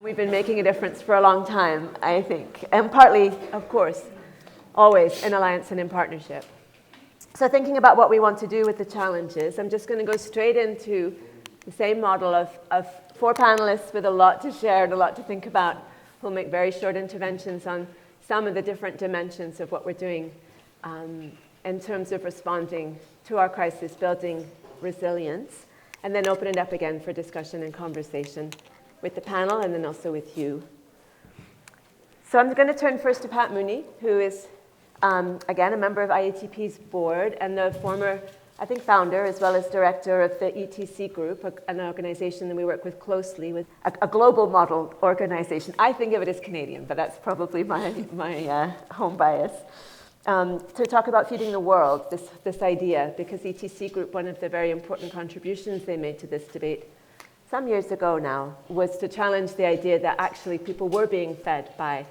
We've been making a difference for a long time, I think, and partly, of course, always in alliance and in partnership. So thinking about what we want to do with the challenges, I'm just going to go straight into the same model of four panelists with a lot to share and a lot to think about, who'll make very short interventions on some of the different dimensions of what we're doing in terms of responding to our crisis, building resilience, and then open it up again for discussion and conversation with the panel and then also with you. So I'm going to turn first to Pat Mooney, who is, again, a member of IATP's board and the former, I think, founder as well as director of the ETC Group, an organization that we work with closely, with a global model organization. I think of it as Canadian, but that's probably my home bias. To talk about feeding the world, this idea, because ETC Group, one of the very important contributions they made to this debate some years ago now, was to challenge the idea that actually people were being fed by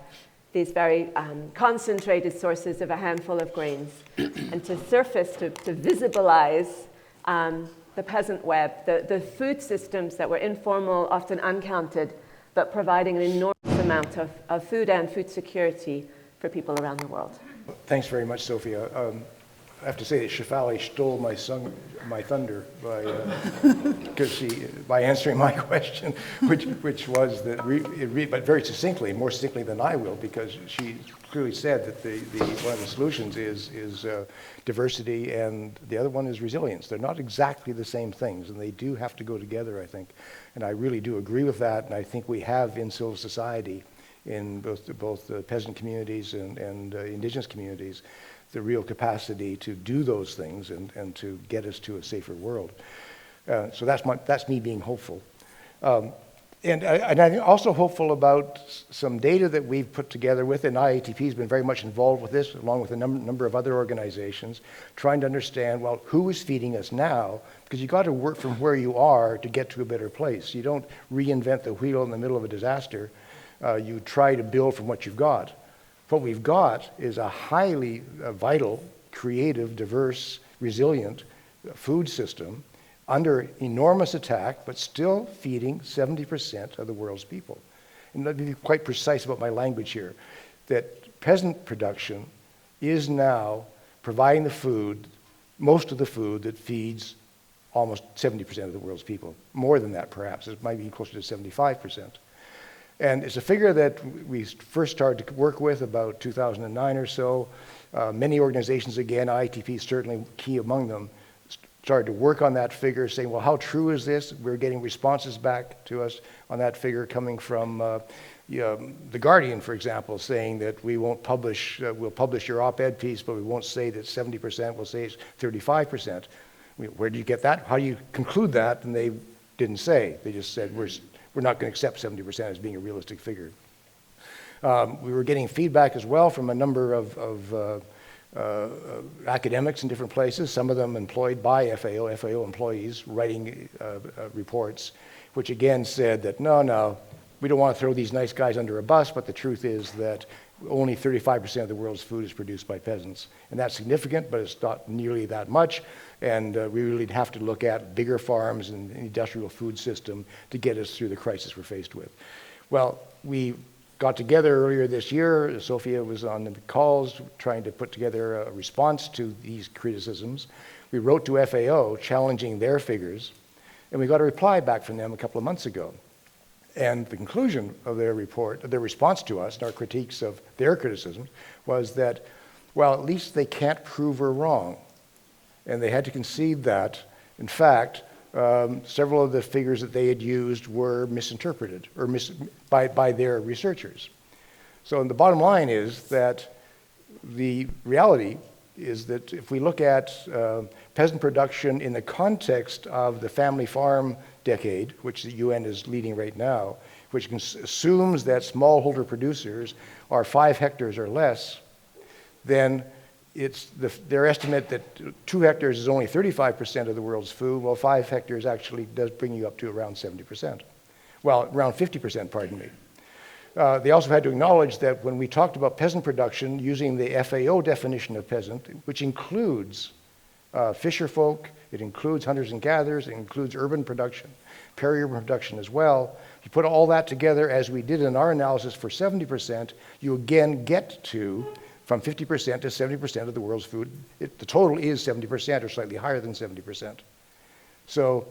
these very concentrated sources of a handful of grains, and to surface, to visibilize the peasant web, the food systems that were informal, often uncounted, but providing an enormous amount of food and food security for people around the world. Thanks very much, Sophia. I have to say that Shefali stole my thunder by answering my question, which was that, but very succinctly, more succinctly than I will, because she clearly said that one of the solutions is diversity, and the other one is resilience. They're not exactly the same things, and they do have to go together, I think. And I really do agree with that, and I think we have in civil society, in both the peasant communities and indigenous communities, the real capacity to do those things and to get us to a safer world. So that's me being hopeful. And I'm also hopeful about some data that we've put together with, and IATP has been very much involved with this, along with a number of other organizations, trying to understand, well, who is feeding us now? Because you've got to work from where you are to get to a better place. You don't reinvent the wheel in the middle of a disaster. You try to build from what you've got. What we've got is a highly vital, creative, diverse, resilient food system under enormous attack, but still feeding 70% of the world's people. And let me be quite precise about my language here, that peasant production is now providing the food, most of the food that feeds almost 70% of the world's people. More than that, perhaps. It might be closer to 75%. And it's a figure that we first started to work with about 2009 or so. Many organizations, again, IATP is certainly key among them, started to work on that figure, saying, well, how true is this? We're getting responses back to us on that figure coming from The Guardian, for example, saying that we won't publish, we'll publish your op-ed piece, but we won't say that 70%, we'll say it's 35%. Where do you get that? How do you conclude that? And they didn't say. They just said, we're not going to accept 70% as being a realistic figure. We were getting feedback as well from a number of academics in different places, some of them employed by FAO employees writing reports, which again said that, no, we don't want to throw these nice guys under a bus, but the truth is that only 35% of the world's food is produced by peasants. And that's significant, but it's not nearly that much. And we really have to look at bigger farms and an industrial food system to get us through the crisis we're faced with. Well, we got together earlier this year. Sophia was on the calls trying to put together a response to these criticisms. We wrote to FAO challenging their figures, and we got a reply back from them a couple of months ago. And the conclusion of their report, their response to us, and our critiques of their criticism, was that, well, at least they can't prove we're wrong. And they had to concede that, in fact, several of the figures that they had used were misinterpreted or by their researchers. So the bottom line is that the reality is that if we look at peasant production in the context of the family farm decade, which the UN is leading right now, which assumes that smallholder producers are 5 hectares or less, then it's their estimate that 2 hectares is only 35% of the world's food. Well, 5 hectares actually does bring you up to around 70%. Well, around 50%, pardon me. They also had to acknowledge that when we talked about peasant production using the FAO definition of peasant, which includes fisher folk, it includes hunters and gatherers, it includes urban production, peri-urban production as well. You put all that together, as we did in our analysis for 70%, you again get to from 50% to 70% of the world's food. The total is 70% or slightly higher than 70%. So,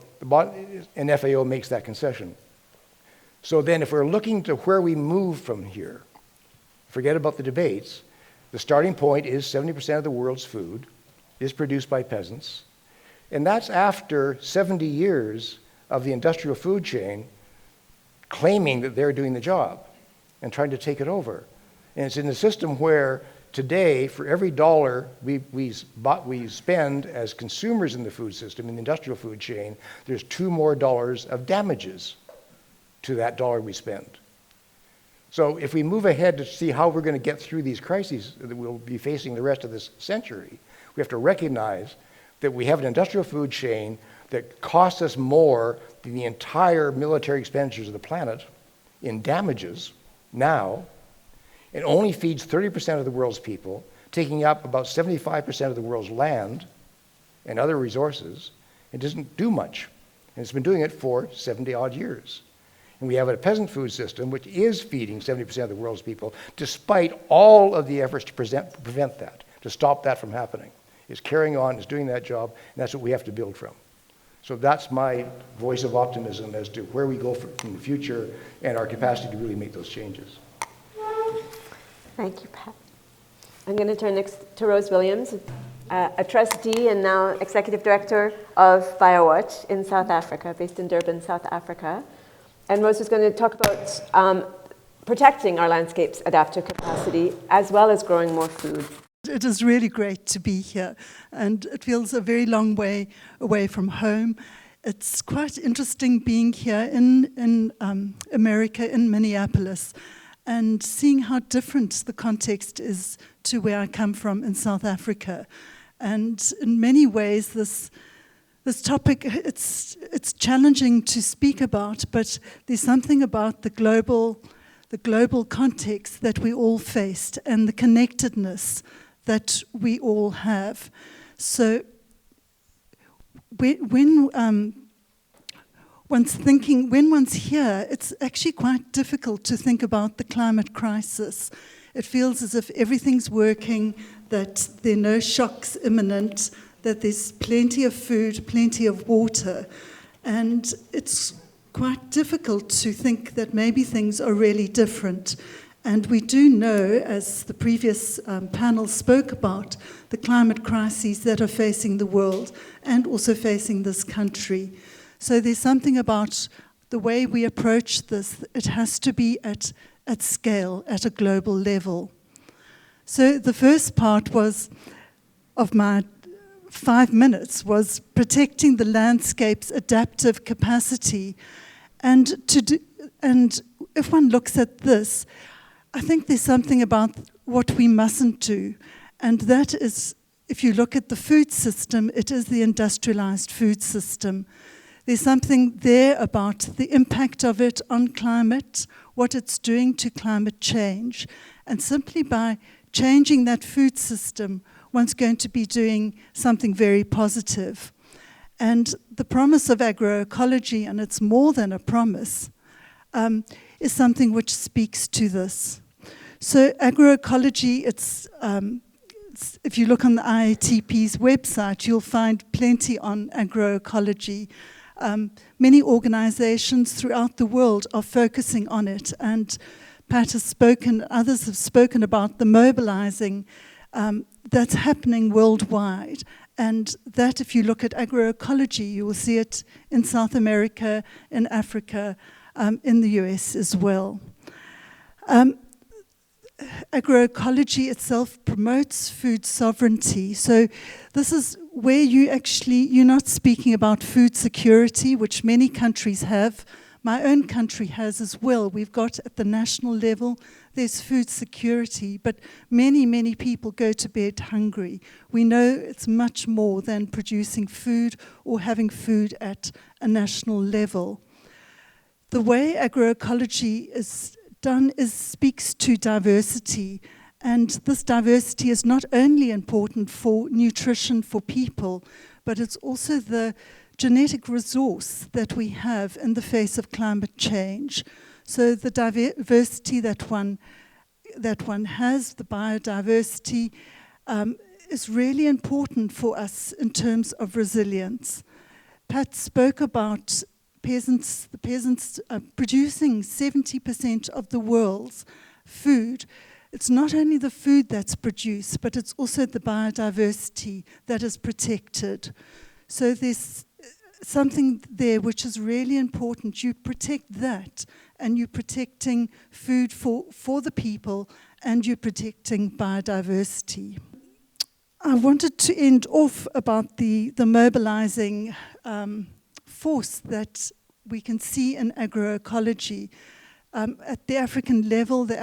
and FAO makes that concession. So then if we're looking to where we move from here, forget about the debates, the starting point is 70% of the world's food is produced by peasants. And that's after 70 years of the industrial food chain claiming that they're doing the job and trying to take it over. And it's in a system where today, for every dollar we spend as consumers in the food system, in the industrial food chain, there's $2 more of damages to that dollar we spend. So if we move ahead to see how we're going to get through these crises that we'll be facing the rest of this century, we have to recognize that we have an industrial food chain that costs us more than the entire military expenditures of the planet in damages now, and only feeds 30% of the world's people, taking up about 75% of the world's land and other resources. It doesn't do much. And it's been doing it for 70 odd years. And we have a peasant food system which is feeding 70% of the world's people, despite all of the efforts to prevent that, to stop that from happening. It's carrying on, it's doing that job, and that's what we have to build from. So that's my voice of optimism as to where we go in the future and our capacity to really make those changes. Thank you, Pat. I'm going to turn next to Rose Williams, a trustee and now executive director of Firewatch in South Africa, based in Durban, South Africa. And Rose is going to talk about protecting our landscape's adaptive capacity as well as growing more food. It is really great to be here, and it feels a very long way away from home. It's quite interesting being here in America, in Minneapolis, and seeing how different the context is to where I come from in South Africa. And in many ways, this topic, it's challenging to speak about, but there's something about the global context that we all faced and the connectedness that we all have. So when one's here, it's actually quite difficult to think about the climate crisis. It feels as if everything's working, that there are no shocks imminent, that there's plenty of food, plenty of water, and it's quite difficult to think that maybe things are really different. And we do know, as the previous panel spoke about, the climate crises that are facing the world and also facing this country. So there's something about the way we approach this. It has to be at scale, at a global level. So the first part of my 5 minutes was protecting the landscape's adaptive capacity. And if one looks at this, I think there's something about what we mustn't do. And that is, if you look at the food system, it is the industrialized food system. There's something there about the impact of it on climate, what it's doing to climate change. And simply by changing that food system, one's going to be doing something very positive. And the promise of agroecology, and it's more than a promise, is something which speaks to this. So agroecology, if you look on the IATP's website, you'll find plenty on agroecology. Many organizations throughout the world are focusing on it, and Pat has spoken, others have spoken about the mobilizing that's happening worldwide. And that, if you look at agroecology, you will see it in South America, in Africa, in the US as well. Agroecology itself promotes food sovereignty. So this is where you're not speaking about food security, which many countries have. My own country has as well. We've got at the national level, there's food security, but many, many people go to bed hungry. We know it's much more than producing food or having food at a national level. The way agroecology is done speaks to diversity, And this diversity is not only important for nutrition for people, but it's also the genetic resource that we have in the face of climate change. So the diversity that one has, the biodiversity, is really important for us in terms of resilience. Pat spoke about the peasants producing 70% of the world's food. It's not only the food that's produced, but it's also the biodiversity that is protected. So there's something there which is really important. You protect that, and you're protecting food for the people, and you're protecting biodiversity. I wanted to end off about the mobilizing force that we can see in agroecology. At the African level, the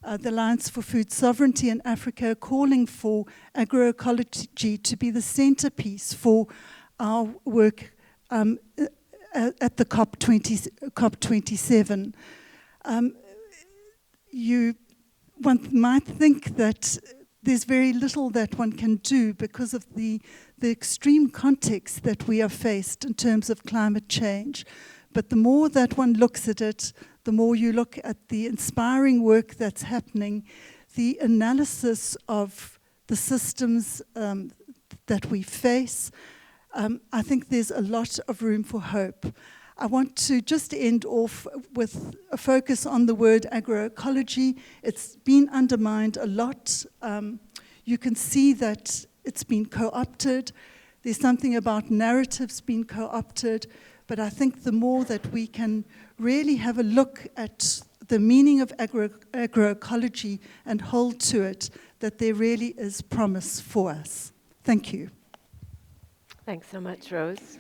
Alliance for Food Sovereignty in Africa are calling for agroecology to be the centerpiece for our work at the COP27. One might think that there's very little that one can do because of the extreme context that we are faced in terms of climate change. But the more that one looks at it, the more you look at the inspiring work that's happening, the analysis of the systems that we face, I think there's a lot of room for hope. I want to just end off with a focus on the word agroecology. It's been undermined a lot. You can see that it's been co-opted. There's something about narratives being co-opted. But I think the more that we can really have a look at the meaning of agroecology and hold to it, that there really is promise for us. Thank you. Thanks so much, Rose.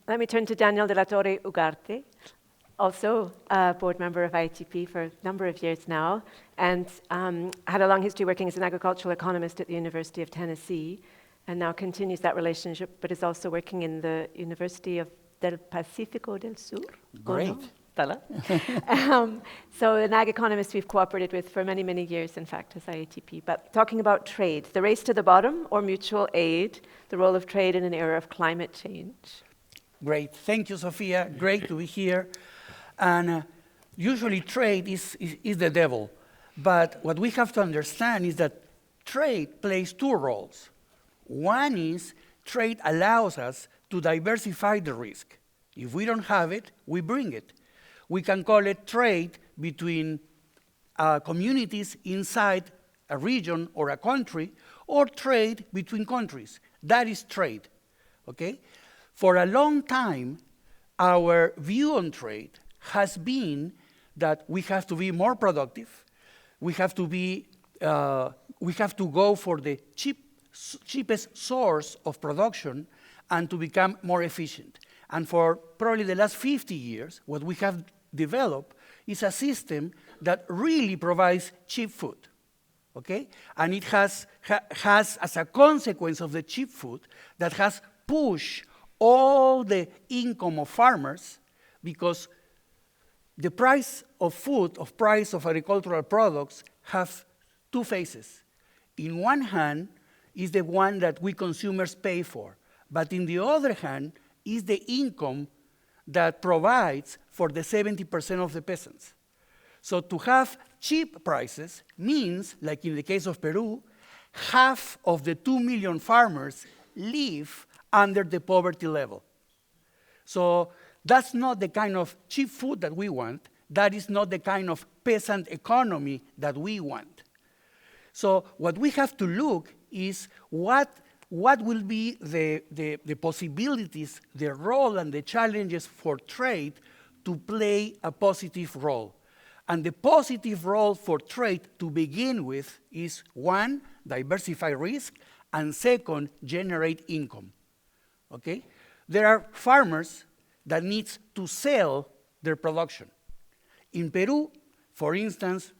Let me turn to Daniel de la Torre Ugarte, also a board member of ITP for a number of years now, and had a long history working as an agricultural economist at the University of Tennessee, and now continues that relationship, but is also working in the University of del Pacífico del Sur. Great. So an ag economist we've cooperated with for many, many years, in fact, as IATP. But talking about trade, the race to the bottom or mutual aid, the role of trade in an era of climate change. Great. Thank you, Sophia. Great to be here. And usually trade is the devil. But what we have to understand is that trade plays two roles. One is trade allows us to diversify the risk. If we don't have it, we bring it. We can call it trade between communities inside a region or a country, or trade between countries. That is trade, okay? For a long time, our view on trade has been that we have to be more productive, we have to go for the cheapest source of production and to become more efficient. And for probably the last 50 years, what we have developed is a system that really provides cheap food, okay? And it has as a consequence of the cheap food, that has pushed all the income of farmers, because the price of food, price of agricultural products have two faces. In one hand is the one that we consumers pay for, but in the other hand is the income that provides for the 70% of the peasants. So to have cheap prices means, like in the case of Peru, half of the 2 million farmers live under the poverty level. So that's not the kind of cheap food that we want. That is not the kind of peasant economy that we want. So what we have to look is what will be the possibilities, the role and the challenges for trade to play a positive role. And the positive role for trade to begin with is, one, diversify risk, and second, generate income. Okay? There are farmers that need to sell their production. In Peru, for instance,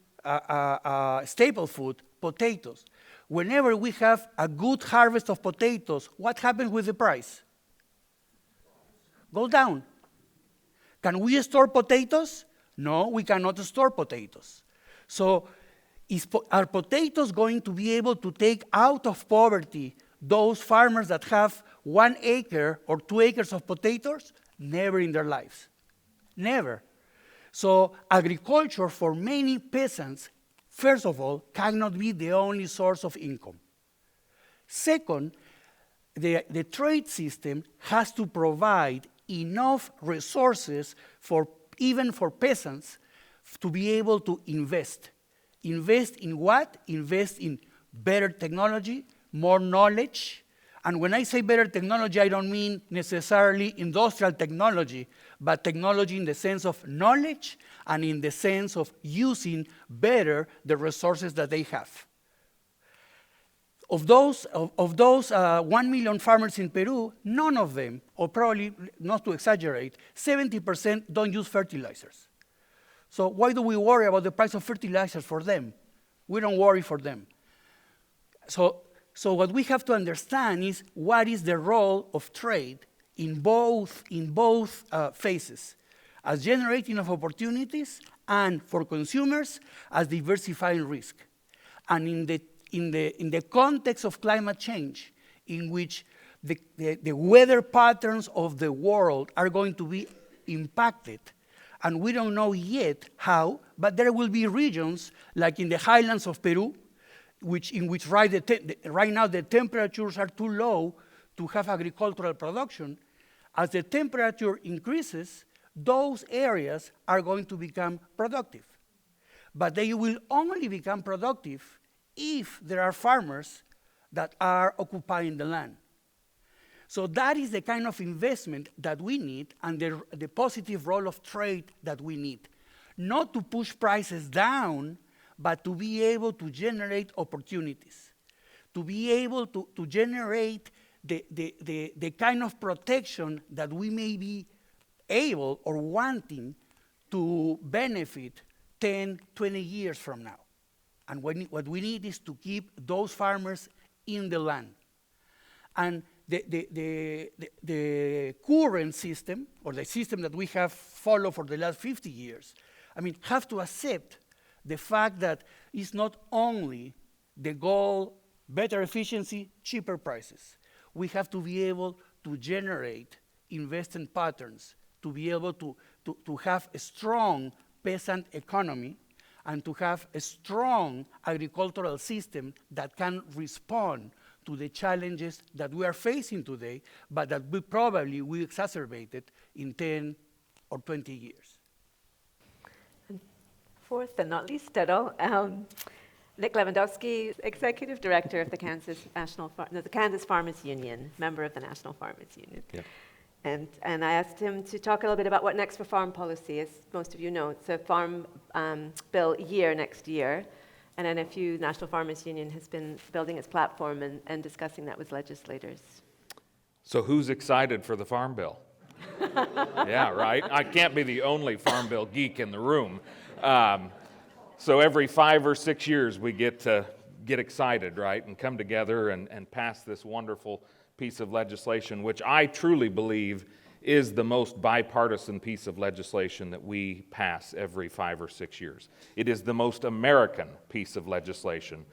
staple food, potatoes. Whenever we have a good harvest of potatoes, what happens with the price? Go down. Can we store potatoes? No, we cannot store potatoes. So are potatoes going to be able to take out of poverty those farmers that have 1 acre or 2 acres of potatoes? Never in their lives. Never. So agriculture for many peasants, first of all, cannot be the only source of income. Second, the trade system has to provide enough resources even for peasants to be able to invest. Invest in what? Invest in better technology, more knowledge. And when I say better technology, I don't mean necessarily industrial technology, but technology in the sense of knowledge and in the sense of using better the resources that they have. Of those 1 million farmers in Peru, none of them, or probably not to exaggerate, 70% don't use fertilizers. So why do we worry about the price of fertilizers for them? We don't worry for them. So what we have to understand is what is the role of trade in both phases, as generating of opportunities and for consumers as diversifying risk. And in the context of climate change, in which the weather patterns of the world are going to be impacted, and we don't know yet how, but there will be regions like in the highlands of Peru, in which right now the temperatures are too low to have agricultural production. As the temperature increases, those areas are going to become productive. But they will only become productive if there are farmers that are occupying the land. So that is the kind of investment that we need and the positive role of trade that we need. Not to push prices down, but to be able to generate opportunities, to be able to generate the kind of protection that we may be able or wanting to benefit 10, 20 years from now. And what we need is to keep those farmers in the land. And the current system, or the system that we have followed for the last 50 years, have to accept the fact that it's not only the goal, better efficiency, cheaper prices. We have to be able to generate investment patterns, to be able to have a strong peasant economy, and to have a strong agricultural system that can respond to the challenges that we are facing today, but that we probably will exacerbate it in 10 or 20 years. And fourth but not least at all, Nick Lewandowski, Executive Director of the Kansas Farmers Union, member of the National Farmers Union. Yep. And I asked him to talk a little bit about what next for farm policy. As most of you know, it's a farm bill year next year. And NFU, National Farmers Union, has been building its platform and discussing that with legislators. So who's excited for the Farm Bill? Yeah, right? I can't be the only Farm Bill geek in the room. So every 5 or 6 years we get excited, right, and come together and pass this wonderful piece of legislation, which I truly believe is the most bipartisan piece of legislation that we pass every 5 or 6 years. It is the most American piece of legislation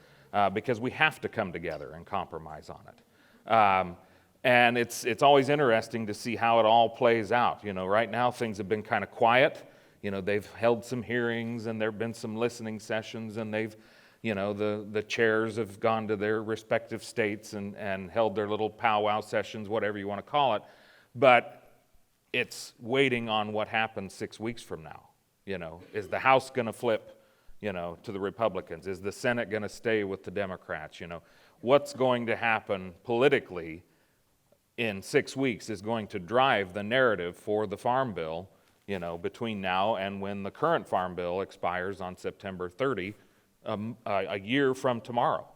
because we have to come together and compromise on it. And it's always interesting to see how it all plays out. You know, right now things have been kind of quiet. You know, they've held some hearings and there have been some listening sessions, and they've, you know, the chairs have gone to their respective states and held their little powwow sessions, whatever you want to call it. But it's waiting on what happens 6 weeks from now. You know, is the House going to flip, you know, to the Republicans? Is the Senate going to stay with the Democrats? You know, what's going to happen politically in 6 weeks is going to drive the narrative for the Farm Bill, you know, between now and when the current Farm Bill expires on September 30, a year from tomorrow.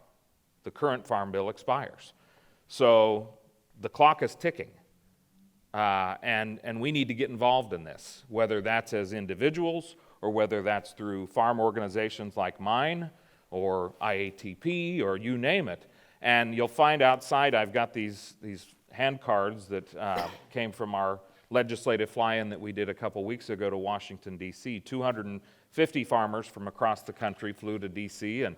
The current Farm Bill expires. So the clock is ticking. And we need to get involved in this, whether that's as individuals or whether that's through farm organizations like mine or IATP or you name it. And you'll find outside I've got these hand cards that came from our legislative fly-in that we did a couple weeks ago to Washington, D.C., 250 50 farmers from across the country flew to D.C. and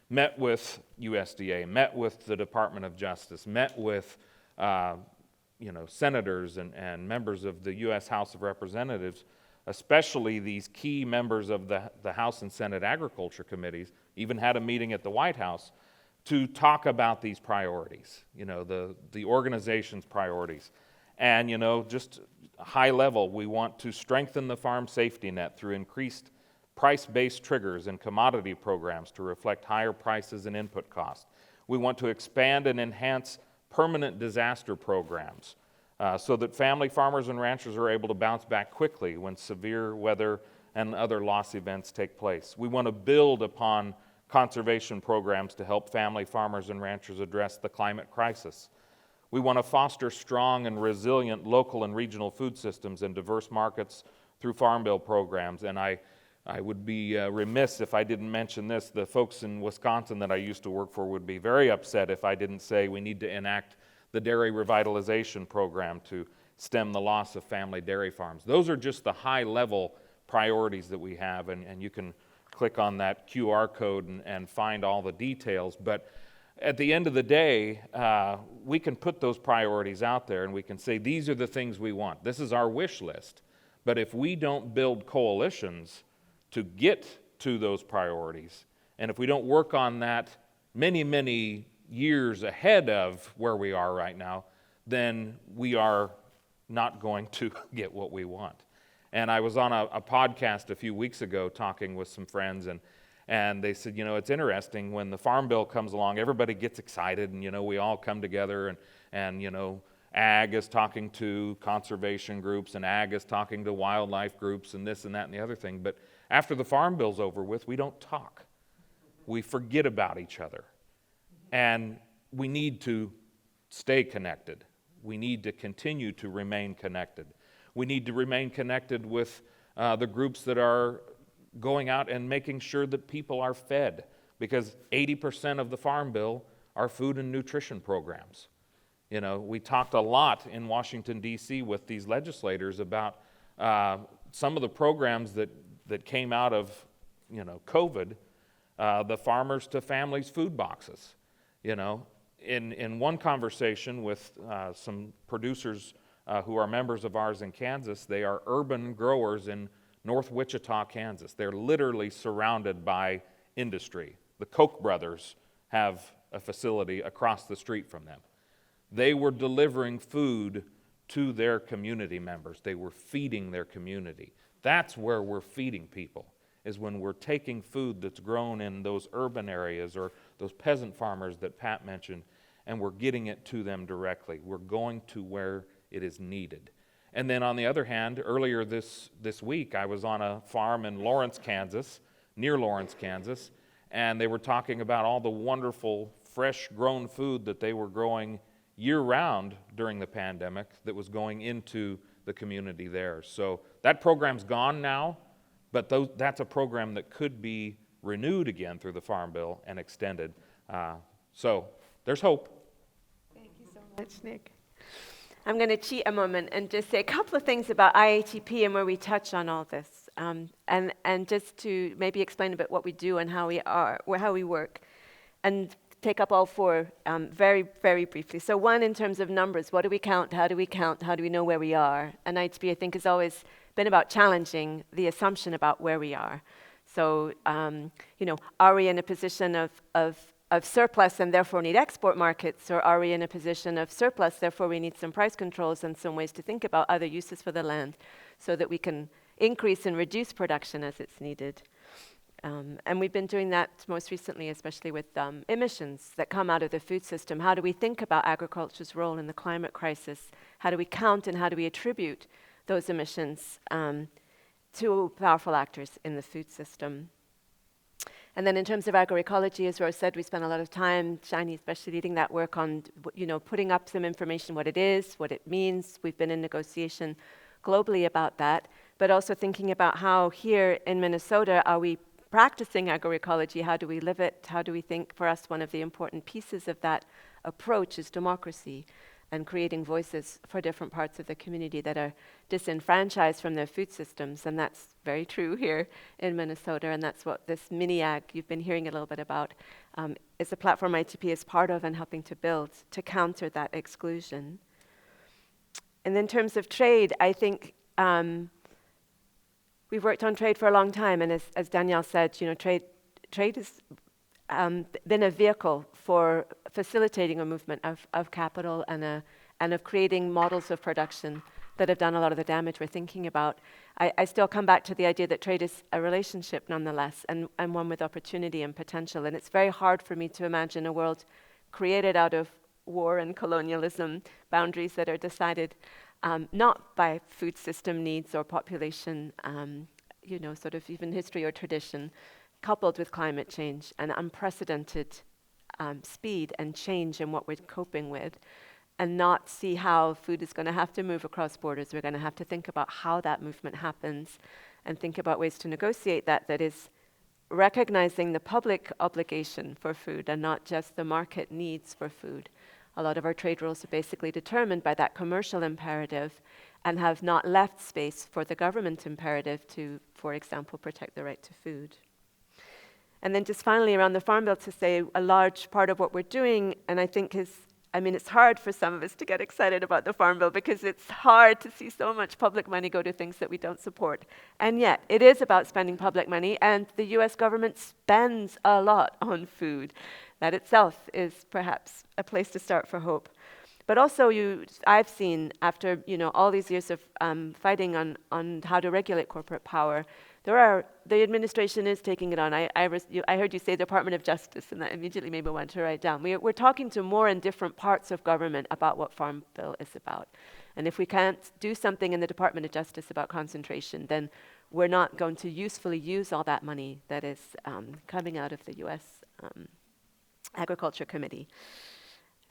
met with USDA, met with the Department of Justice, met with senators and members of the U.S. House of Representatives, especially these key members of the House and Senate Agriculture Committees, even had a meeting at the White House to talk about these priorities, the organization's priorities. And, just high level, we want to strengthen the farm safety net through increased price-based triggers and commodity programs to reflect higher prices and input costs. We want to expand and enhance permanent disaster programs so that family farmers and ranchers are able to bounce back quickly when severe weather and other loss events take place. We want to build upon conservation programs to help family farmers and ranchers address the climate crisis. We want to foster strong and resilient local and regional food systems in diverse markets through Farm Bill programs. And I would be remiss if I didn't mention this. The folks in Wisconsin that I used to work for would be very upset if I didn't say we need to enact the dairy revitalization program to stem the loss of family dairy farms. Those are just the high-level priorities that we have, and you can click on that QR code and find all the details. But at the end of the day, we can put those priorities out there and we can say, these are the things we want. This is our wish list. But if we don't build coalitions to get to those priorities, and if we don't work on that many, many years ahead of where we are right now, then we are not going to get what we want. And I was on a podcast a few weeks ago talking with some friends, and they said, it's interesting, when the Farm Bill comes along, everybody gets excited, and, we all come together, and ag is talking to conservation groups, and ag is talking to wildlife groups, and this and that and the other thing. But after the Farm Bill's over with, we don't talk. We forget about each other. And we need to stay connected. We need to continue to remain connected. We need to remain connected with the groups that are going out and making sure that people are fed, because 80% of the Farm Bill are food and nutrition programs. We talked a lot in Washington, D.C. with these legislators about some of the programs that came out of COVID, the Farmers to Families food boxes. In one conversation with some producers who are members of ours in Kansas, they are urban growers in North Wichita, Kansas. They're literally surrounded by industry. The Koch brothers have a facility across the street from them. They were delivering food to their community members. They were feeding their community. That's where we're feeding people, is when we're taking food that's grown in those urban areas or those peasant farmers that Pat mentioned, and we're getting it to them directly. We're going to where it is needed. And then on the other hand, earlier this week, I was on a farm in Lawrence, Kansas, near Lawrence, Kansas, and they were talking about all the wonderful, fresh-grown food that they were growing year-round during the pandemic that was going into the community there. So that program's gone now, but that's a program that could be renewed again through the Farm Bill and extended. So there's hope. Thank you so much, Nick. I'm going to cheat a moment and just say a couple of things about IATP and where we touch on all this, and just to maybe explain a bit what we do and how we work, and take up all four very, very briefly. So one, in terms of numbers, what do we count? How do we count? How do we know where we are? And IATP, I think, has always been about challenging the assumption about where we are. So, are we in a position of surplus and therefore need export markets, or are we in a position of surplus, therefore we need some price controls and some ways to think about other uses for the land so that we can increase and reduce production as it's needed? And we've been doing that most recently, especially with emissions that come out of the food system. How do we think about agriculture's role in the climate crisis? How do we count and how do we attribute those emissions to powerful actors in the food system? And then in terms of agroecology, as Rose said, we spent a lot of time, Shiny especially, leading that work on, putting up some information, what it is, what it means. We've been in negotiation globally about that, but also thinking about how here in Minnesota are we practicing agroecology? How do we live it? How do we think? For us, one of the important pieces of that approach is democracy. and creating voices for different parts of the community that are disenfranchised from their food systems. And that's very true here in Minnesota, and that's what this mini-ag you've been hearing a little bit about is a platform ITP is part of and helping to build to counter that exclusion. And in terms of trade, I think we've worked on trade for a long time, and as Danielle said, trade has been a vehicle for facilitating a movement of capital and of creating models of production that have done a lot of the damage we're thinking about. I still come back to the idea that trade is a relationship nonetheless, and one with opportunity and potential. And it's very hard for me to imagine a world created out of war and colonialism, boundaries that are decided not by food system needs or population, sort of even history or tradition, coupled with climate change and unprecedented speed and change in what we're coping with, and not see how food is going to have to move across borders. We're going to have to think about how that movement happens and think about ways to negotiate that is recognizing the public obligation for food and not just the market needs for food. A lot of our trade rules are basically determined by that commercial imperative and have not left space for the government imperative to, for example, protect the right to food. And then just finally around the Farm Bill to say a large part of what we're doing, and I think it's hard for some of us to get excited about the Farm Bill because it's hard to see so much public money go to things that we don't support. And yet, it is about spending public money, and the US government spends a lot on food. That itself is perhaps a place to start for hope. But also I've seen after all these years of fighting on how to regulate corporate power, the administration is taking it on. I heard you say Department of Justice, and that immediately made me want to write down. We're talking to more and different parts of government about what Farm Bill is about. And if we can't do something in the Department of Justice about concentration, then we're not going to usefully use all that money that is coming out of the U.S. Agriculture Committee.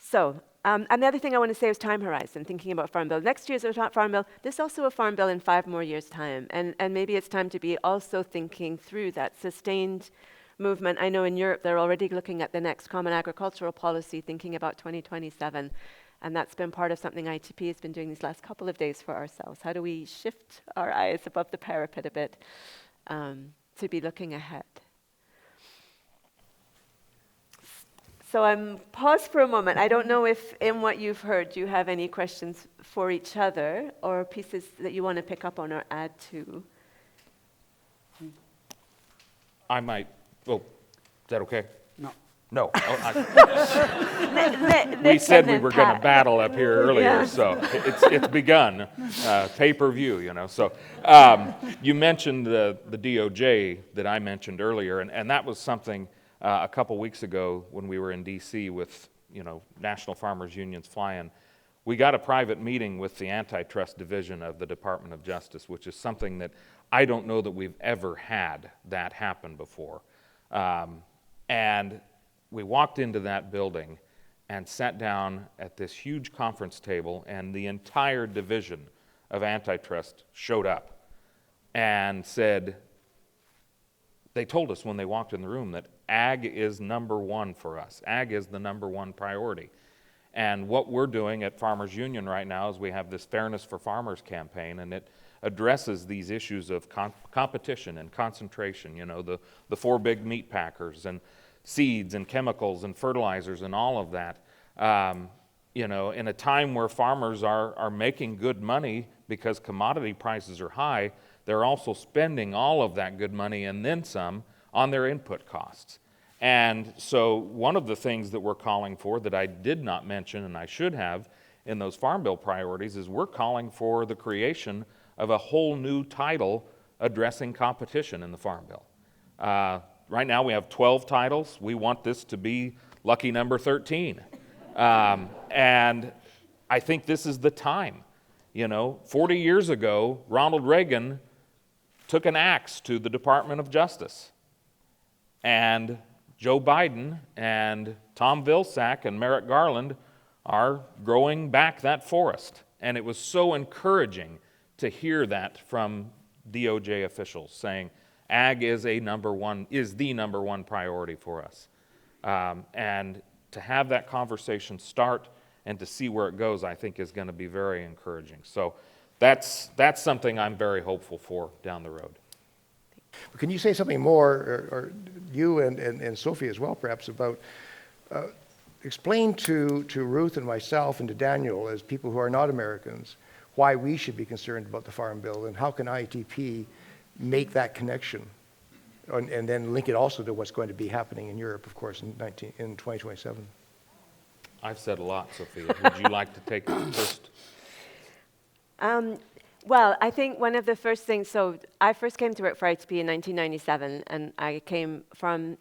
So, and the other thing I want to say is time horizon, thinking about Farm Bill. Next year's a Farm Bill. There's also a Farm Bill in 5 more years' time. And maybe it's time to be also thinking through that sustained movement. I know in Europe they're already looking at the next Common Agricultural Policy, thinking about 2027. And that's been part of something ITP has been doing these last couple of days for ourselves. How do we shift our eyes above the parapet a bit to be looking ahead? So I'm pause for a moment. I don't know if in what you've heard you have any questions for each other or pieces that you want to pick up on or add to. I might, is that okay? No. No. We said we were going to battle up here earlier, Yeah. so it's begun. Pay-per-view, So you mentioned the DOJ that I mentioned earlier, and that was something a couple weeks ago when we were in D.C. with, National Farmers Union's fly-in. We got a private meeting with the Antitrust Division of the Department of Justice, which is something that I don't know that we've ever had that happen before. And we walked into that building and sat down at this huge conference table, and the entire division of antitrust showed up and said, they told us when they walked in the room that ag is number one for us. Ag is the number one priority. And what we're doing at Farmers Union right now is we have this Fairness for Farmers campaign, and it addresses these issues of competition and concentration, the 4 big meat packers and seeds and chemicals and fertilizers and all of that. In a time where farmers are making good money because commodity prices are high, they're also spending all of that good money and then some on their input costs. And so one of the things that we're calling for that I did not mention and I should have in those Farm Bill priorities is we're calling for the creation of a whole new title addressing competition in the Farm Bill. Right now we have 12 titles. We want this to be lucky number 13. And I think this is the time. 40 years ago, Ronald Reagan took an axe to the Department of Justice. And Joe Biden and Tom Vilsack and Merrick Garland are growing back that forest. And it was so encouraging to hear that from DOJ officials saying, ag is the number one priority for us. And to have that conversation start and to see where it goes, I think is going to be very encouraging. So that's something I'm very hopeful for down the road. Can you say something more, or you and Sophie as well, perhaps, about explain to Ruth and myself and to Daniel, as people who are not Americans, why we should be concerned about the Farm Bill, and how can ITP make that connection, and then link it also to what's going to be happening in Europe, of course, in 2027. I've said a lot, Sophia. Would you like to take it first? Well, I think one of the first things, so I first came to work for ITP in 1997, and I came from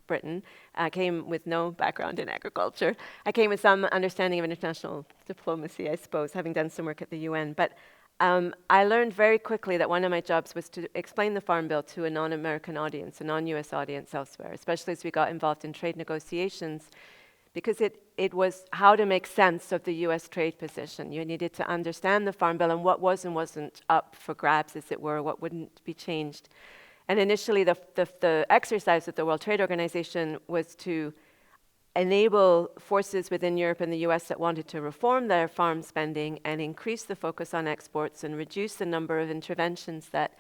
Britain. I came with no background in agriculture. I came with some understanding of international diplomacy, I suppose, having done some work at the UN. But I learned very quickly that one of my jobs was to explain the Farm Bill to a non-American audience, a non-US audience elsewhere, especially as we got involved in trade negotiations, because it was how to make sense of the US trade position. You needed to understand the Farm Bill and what was and wasn't up for grabs, as it were, what wouldn't be changed. And initially, the exercise of the World Trade Organization was to enable forces within Europe and the US that wanted to reform their farm spending and increase the focus on exports and reduce the number of interventions that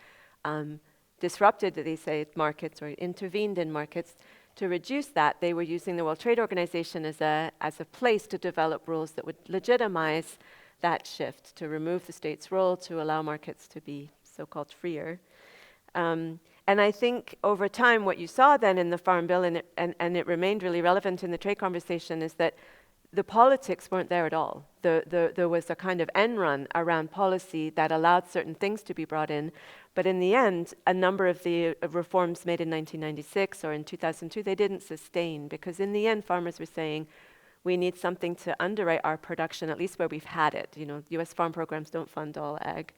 disrupted, they say, markets or intervened in markets. To reduce that, they were using the World Trade Organization as a place to develop rules that would legitimize that shift, to remove the state's role, to allow markets to be so-called freer. And I think over time, what you saw then in the Farm Bill, and it remained really relevant in the trade conversation, is that the politics weren't there at all. There was a kind of end run around policy that allowed certain things to be brought in. But in the end, a number of the reforms made in 1996 or in 2002, they didn't sustain, because in the end, farmers were saying, we need something to underwrite our production, at least where we've had it. You know, US farm programs don't fund all ag.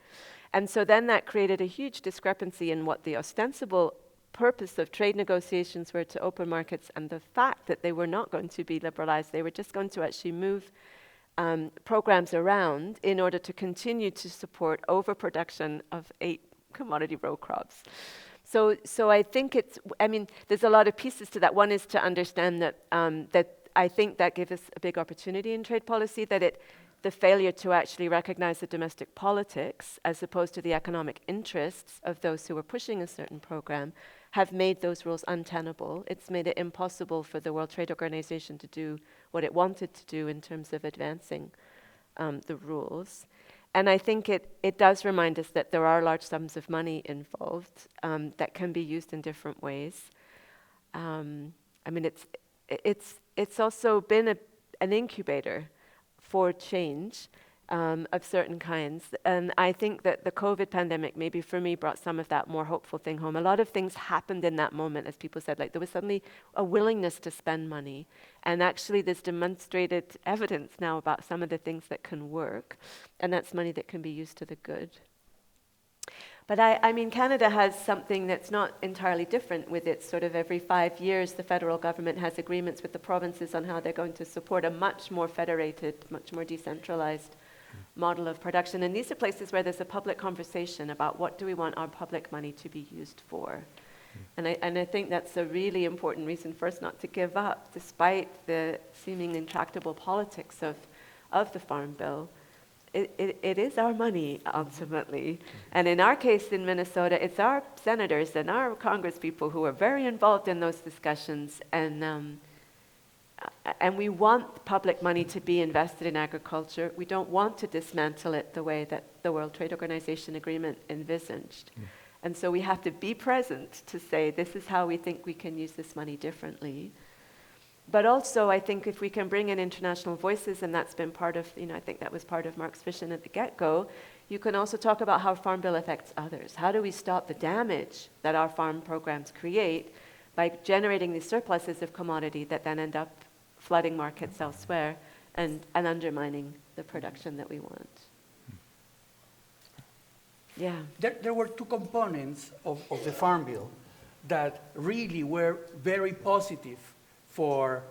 And so then that created a huge discrepancy in what the ostensible purpose of trade negotiations were, to open markets, and the fact that they were not going to be liberalized. They were just going to actually move programs around in order to continue to support overproduction of 8 commodity row crops. So I think there's a lot of pieces to that. One is to understand that I think that gave us a big opportunity in trade policy, that the failure to actually recognize the domestic politics as opposed to the economic interests of those who were pushing a certain program have made those rules untenable. It's made it impossible for the World Trade Organization to do what it wanted to do in terms of advancing the rules. And I think it does remind us that there are large sums of money involved that can be used in different ways. It's also been an incubator for change of certain kinds. And I think that the COVID pandemic, maybe for me, brought some of that more hopeful thing home. A lot of things happened in that moment, as people said, like there was suddenly a willingness to spend money. And actually there's demonstrated evidence now about some of the things that can work. And that's money that can be used to the good. But I mean, Canada has something that's not entirely different with its sort of every 5 years, the federal government has agreements with the provinces on how they're going to support a much more federated, much more decentralized model of production. And these are places where there's a public conversation about what do we want our public money to be used for. And I think that's a really important reason for us not to give up, despite the seeming intractable politics of the Farm Bill. It is our money, ultimately. And in our case in Minnesota, it's our senators and our congresspeople who are very involved in those discussions. And we want public money to be invested in agriculture. We don't want to dismantle it the way that the World Trade Organization agreement envisaged. And so we have to be present to say, this is how we think we can use this money differently. But also, I think if we can bring in international voices, and that's been part of, I think that was part of Mark's vision at the get-go, you can also talk about how Farm Bill affects others. How do we stop the damage that our farm programs create by generating these surpluses of commodity that then end up flooding markets elsewhere and undermining the production that we want? Yeah. There were two components of the Farm Bill that really were very positive for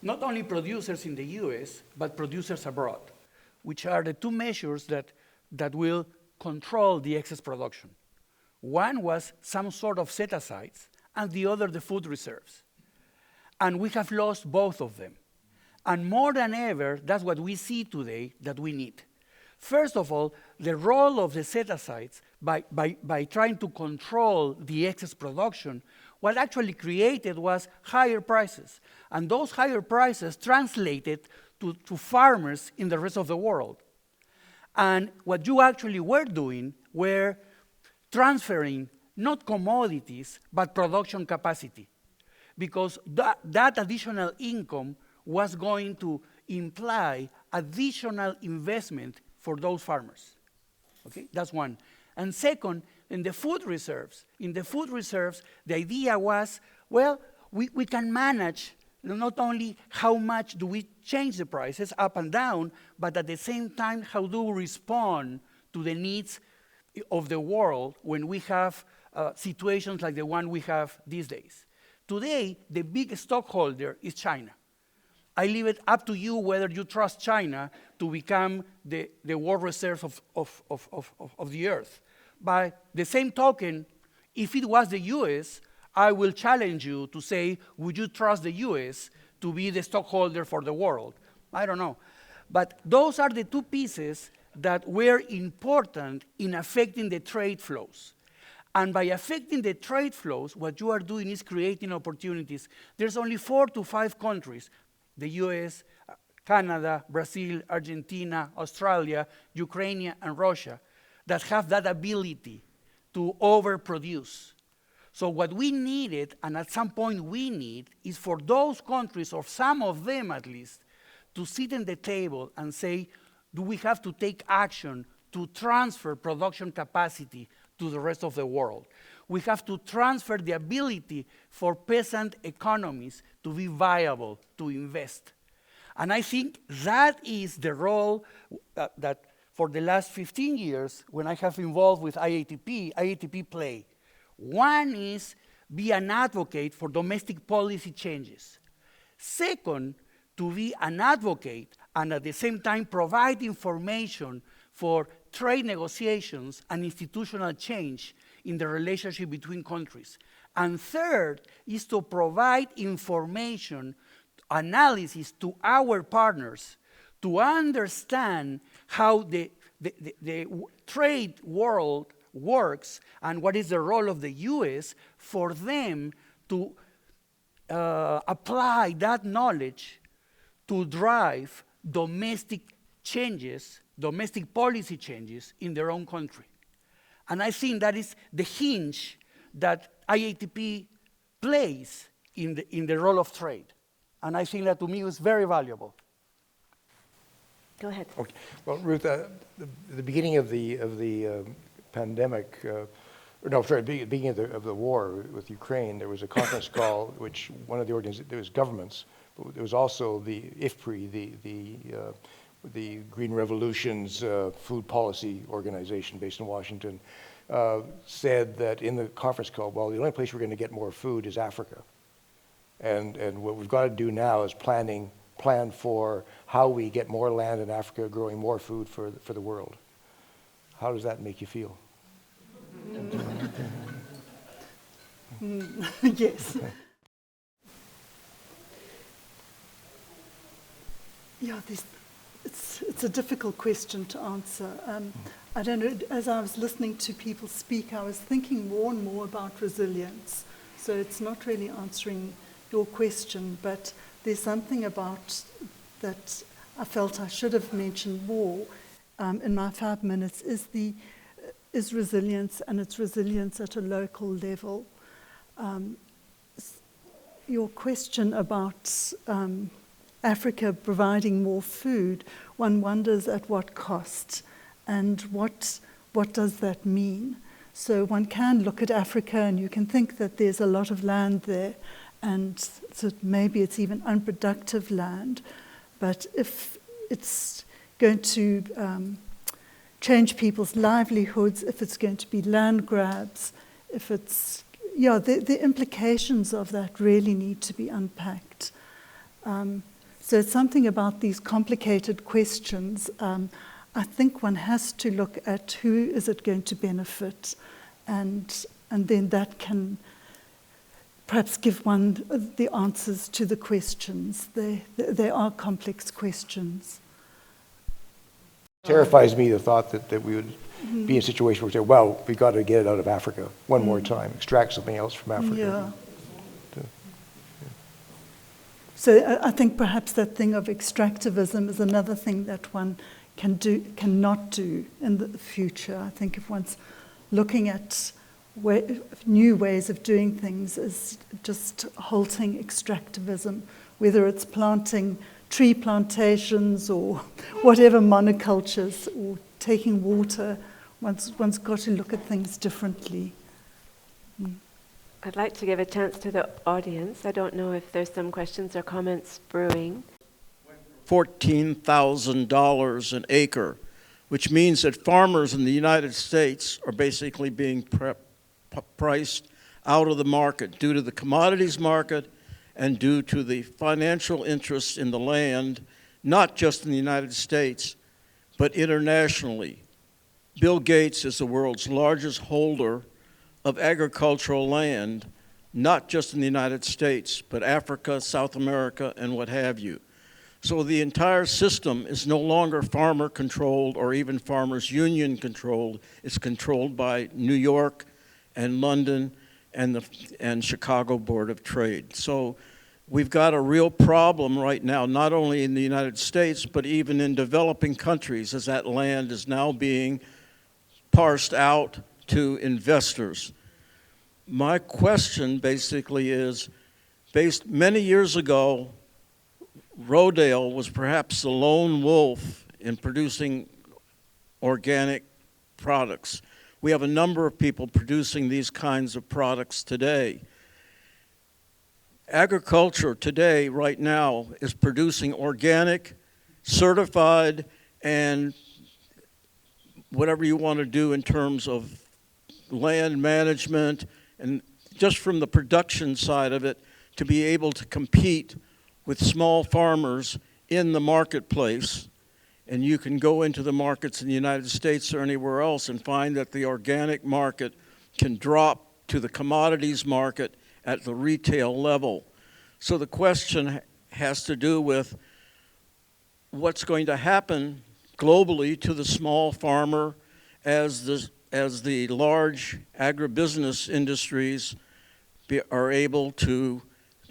not only producers in the US, but producers abroad, which are the two measures that will control the excess production. One was some sort of set-asides, and the other the food reserves. And we have lost both of them. And more than ever, that's what we see today that we need. First of all, the role of the set-asides by trying to control the excess production, what actually created was higher prices. And those higher prices translated to farmers in the rest of the world. And what you actually were doing were transferring not commodities, but production capacity. Because that additional income was going to imply additional investment for those farmers. Okay, that's one. And second, in the food reserves, the idea was, well, we can manage not only how much do we change the prices up and down, but at the same time, how do we respond to the needs of the world when we have situations like the one we have these days. Today, the big stockholder is China. I leave it up to you whether you trust China to become the world reserve of the earth. By the same token, if it was the US, I will challenge you to say, would you trust the US to be the stockholder for the world? I don't know. But those are the two pieces that were important in affecting the trade flows. And by affecting the trade flows, what you are doing is creating opportunities. There's only 4 to 5 countries, the US, Canada, Brazil, Argentina, Australia, Ukraine, and Russia, that have that ability to overproduce. So what we needed, and at some point we need, is for those countries, or some of them at least, to sit at the table and say, do we have to take action to transfer production capacity to the rest of the world? We have to transfer the ability for peasant economies to be viable, to invest. And I think that is the role that for the last 15 years, when I have involved with IATP play. One is be an advocate for domestic policy changes. Second, to be an advocate and at the same time provide information for trade negotiations and institutional change in the relationship between countries. And third is to provide information, analysis to our partners to understand how the trade world works and what is the role of the US for them to apply that knowledge to drive domestic changes, domestic policy changes in their own country. And I think that is the hinge that IATP plays in the role of trade. And I think that to me was very valuable. Go ahead. Okay. Well, Ruth, the beginning of the pandemic, beginning of the war with Ukraine, there was a conference call, which one of the organizations, there was governments, but there was also the IFPRI, the Green Revolution's food policy organization based in Washington, said that in the conference call, well, the only place we're going to get more food is Africa. And what we've got to do now is plan for how we get more land in Africa, growing more food for the world. How does that make you feel? Yes. Yeah, it's a difficult question to answer. I don't know, as I was listening to people speak, I was thinking more and more about resilience. So it's not really answering your question, but there's something about that I felt I should have mentioned more in my 5 minutes is resilience, and it's resilience at a local level. Your question about Africa providing more food, one wonders at what cost and what does that mean? So one can look at Africa and you can think that there's a lot of land there, and so maybe it's even unproductive land, but if it's going to change people's livelihoods, if it's going to be land grabs, if it's, the implications of that really need to be unpacked. So it's something about these complicated questions. I think one has to look at who is it going to benefit, and then that can perhaps give one the answers to the questions. They are complex questions. Terrifies me the thought that we would be in a situation where we say, well, we got to get it out of Africa one more time, extract something else from Africa. Yeah. So I think perhaps that thing of extractivism is another thing that one cannot do in the future. I think if one's looking at new ways of doing things is just halting extractivism, whether it's planting tree plantations or whatever monocultures or taking water. One's got to look at things differently. I'd like to give a chance to the audience. I don't know if there's some questions or comments brewing. $14,000 an acre, which means that farmers in the United States are basically being priced out of the market due to the commodities market and due to the financial interest in the land, not just in the United States, but internationally. Bill Gates is the world's largest holder of agricultural land, not just in the United States, but Africa, South America, and what have you. So the entire system is no longer farmer-controlled or even farmers' union-controlled. It's controlled by New York and London and Chicago Board of Trade. So we've got a real problem right now, not only in the United States, but even in developing countries, as that land is now being parsed out to investors. My question basically is, many years ago, Rodale was perhaps the lone wolf in producing organic products. We have a number of people producing these kinds of products today. Agriculture today, right now, is producing organic, certified, and whatever you want to do in terms of land management, and just from the production side of it, to be able to compete with small farmers in the marketplace. And you can go into the markets in the United States or anywhere else and find that the organic market can drop to the commodities market at the retail level. So the question has to do with what's going to happen globally to the small farmer as the large agribusiness industries are able to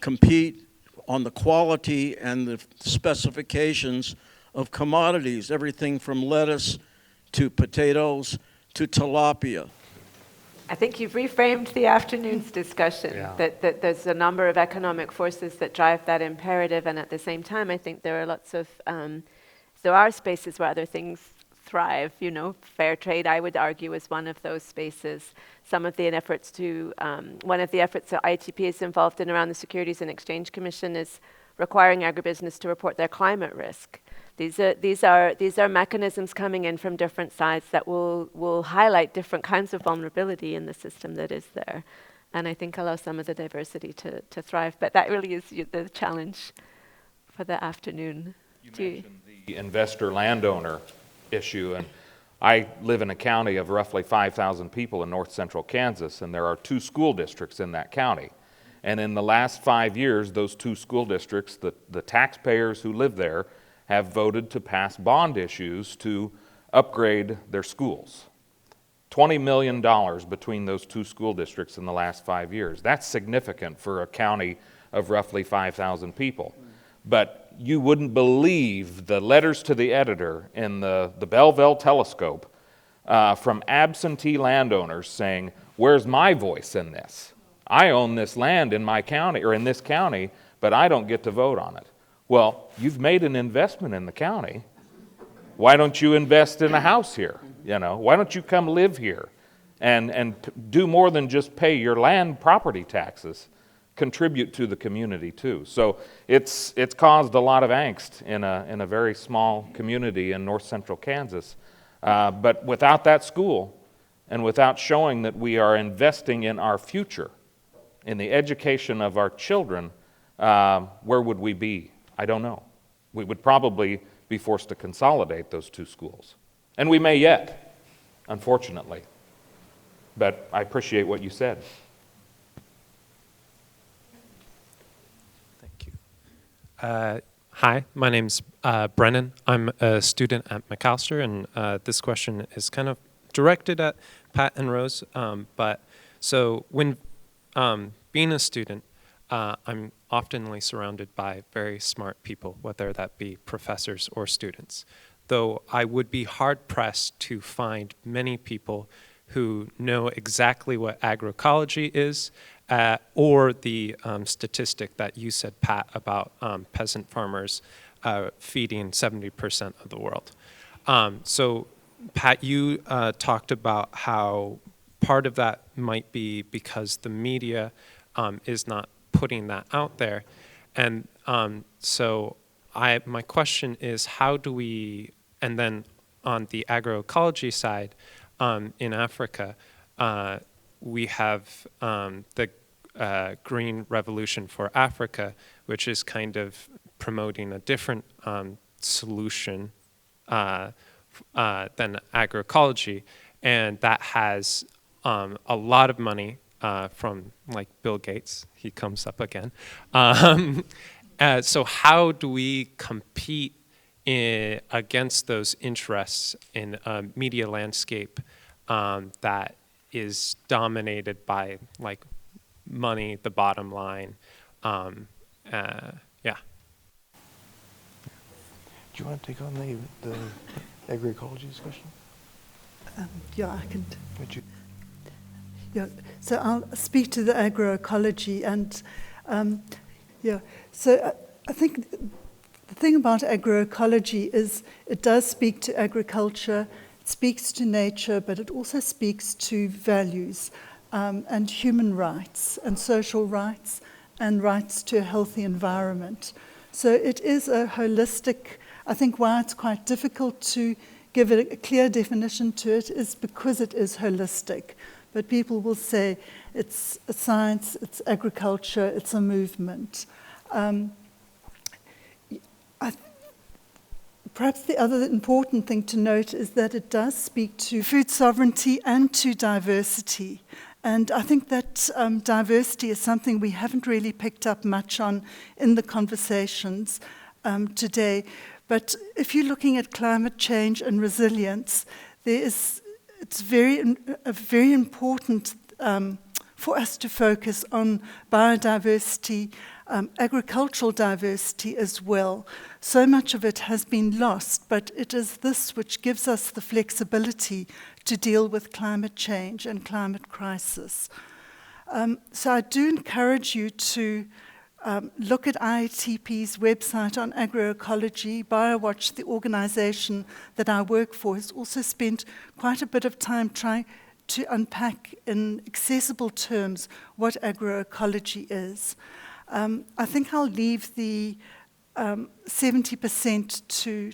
compete on the quality and the specifications of commodities, everything from lettuce to potatoes to tilapia. I think you've reframed the afternoon's discussion, that there's a number of economic forces that drive that imperative, and at the same time, I think there are lots of, there are spaces where other things thrive, you know, fair trade, I would argue, is one of those spaces. Some of the efforts to, one of the efforts that ITP is involved in around the Securities and Exchange Commission is requiring agribusiness to report their climate risk. These are mechanisms coming in from different sides that will highlight different kinds of vulnerability in the system that is there, and I think allow some of the diversity to thrive. But that really is the challenge for the afternoon. You mentioned the investor-landowner issue, and I live in a county of roughly 5,000 people in north central Kansas, and there are 2 school districts in that county. And in the last 5 years, those 2 school districts, the taxpayers who live there, have voted to pass bond issues to upgrade their schools. $20 million between those 2 school districts in the last 5 years. That's significant for a county of roughly 5,000 people. But you wouldn't believe the letters to the editor in the Belleville Telescope from absentee landowners saying, where's my voice in this? I own this land in my county, or in this county, but I don't get to vote on it. Well, you've made an investment in the county. Why don't you invest in a house here? You know, why don't you come live here and do more than just pay your land property taxes? Contribute to the community too. So it's caused a lot of angst in a very small community in north central Kansas. But without that school, and without showing that we are investing in our future, in the education of our children, where would we be? I don't know. We would probably be forced to consolidate those 2 schools. And we may yet, unfortunately. But I appreciate what you said. Hi, my name's Brennan. I'm a student at Macalester, and this question is kind of directed at Pat and Rose. But so when being a student, I'm oftenly surrounded by very smart people, whether that be professors or students. Though I would be hard-pressed to find many people who know exactly what agroecology is, or the statistic that you said, Pat, about peasant farmers feeding 70% of the world. So, Pat, you talked about how part of that might be because the media is not putting that out there. And so my question is, how do we, and then on the agroecology side, in Africa, we have the Green Revolution for Africa, which is kind of promoting a different solution than agroecology, and that has a lot of money from like Bill Gates. He comes up again. So how do we compete against those interests in a media landscape that is dominated by like money, the bottom line? Yeah. Do you want to take on the agroecology discussion? Yeah, I can. Would you? Yeah, so I'll speak to the agroecology, and so I think the thing about agroecology is it does speak to agriculture, it speaks to nature, but it also speaks to values and human rights and social rights and rights to a healthy environment. So it is a holistic, I think why it's quite difficult to give it a clear definition to it is because it is holistic. But people will say it's a science, it's agriculture, it's a movement. Perhaps the other important thing to note is that it does speak to food sovereignty and to diversity. And I think that diversity is something we haven't really picked up much on in the conversations today. But if you're looking at climate change and resilience, it's very important for us to focus on biodiversity, agricultural diversity as well. So much of it has been lost, but it is this which gives us the flexibility to deal with climate change and climate crisis. So I do encourage you to look at IATP's website on agroecology. BioWatch, the organization that I work for, has also spent quite a bit of time trying to unpack in accessible terms what agroecology is. I think I'll leave the 70%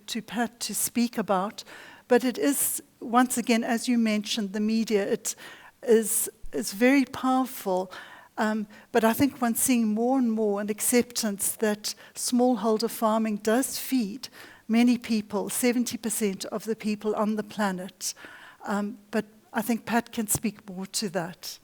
to Pat to speak about, but it is, once again, as you mentioned, the media, it is very powerful. But I think one's seeing more and more an acceptance that smallholder farming does feed many people, 70% of the people on the planet. But I think Pat can speak more to that.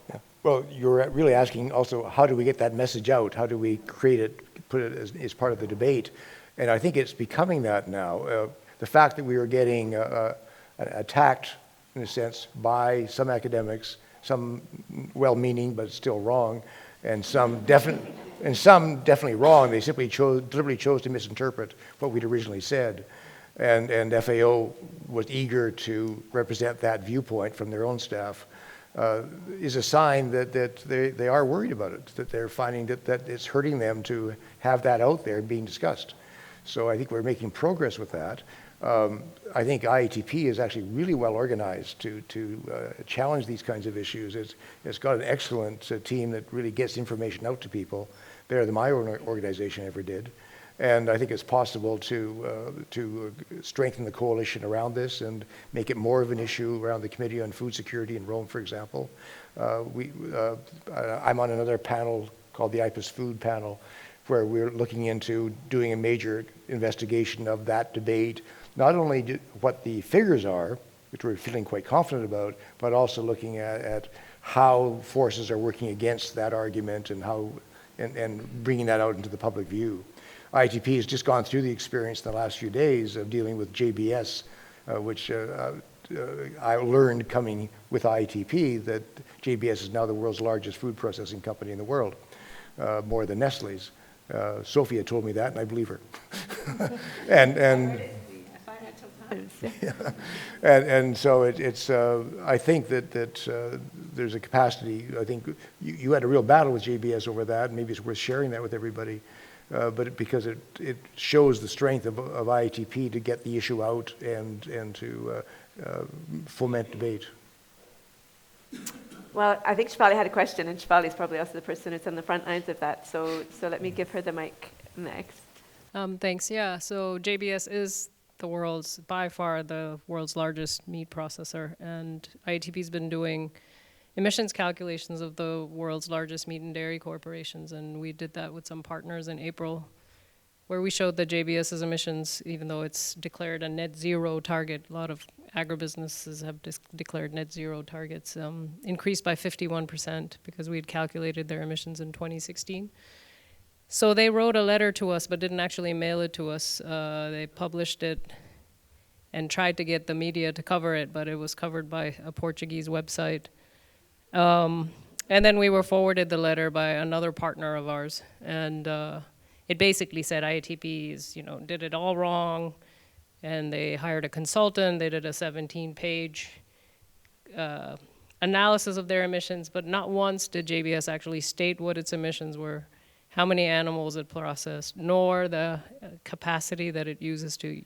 Yeah. Well, you're really asking also, how do we get that message out? How do we create it, put it as part of the debate? And I think it's becoming that now. The fact that we are getting attacked, in a sense, by some academics, some well-meaning but still wrong, and some definitely wrong. They simply deliberately chose to misinterpret what we'd originally said. And FAO was eager to represent that viewpoint from their own staff, is a sign that they are worried about it, that they're finding that it's hurting them to have that out there being discussed. So I think we're making progress with that. I think IATP is actually really well organized to challenge these kinds of issues. It's got an excellent team that really gets information out to people, better than my organization ever did. And I think it's possible to strengthen the coalition around this and make it more of an issue around the Committee on Food Security in Rome, for example. I'm on another panel called the IPAS Food Panel, where we're looking into doing a major investigation of that debate, not only what the figures are, which we're feeling quite confident about, but also looking at how forces are working against that argument and how and bringing that out into the public view. ITP has just gone through the experience in the last few days of dealing with JBS, which I learned coming with ITP that JBS is now the world's largest food processing company in the world, more than Nestle's. Sophia told me that, and I believe her. And so it's I think that there's a capacity. I think you had a real battle with JBS over that. Maybe it's worth sharing that with everybody. But because it shows the strength of IATP to get the issue out and to foment debate. Well, I think Shefali had a question, and Shefali is probably also the person who's on the front lines of that. So let me give her the mic next. Thanks. Yeah. So JBS is by far the world's largest meat processor, and IATP's been doing emissions calculations of the world's largest meat and dairy corporations, and we did that with some partners in April, where we showed that JBS's emissions, even though it's declared a net zero target, a lot of agribusinesses have declared net zero targets, increased by 51% because we had calculated their emissions in 2016. So they wrote a letter to us, but didn't actually mail it to us. They published it and tried to get the media to cover it, but it was covered by a Portuguese website. And then we were forwarded the letter by another partner of ours, and it basically said IATP did it all wrong, and they hired a consultant. They did a 17-page analysis of their emissions, but not once did JBS actually state what its emissions were, how many animals it processed, nor the capacity that it uses to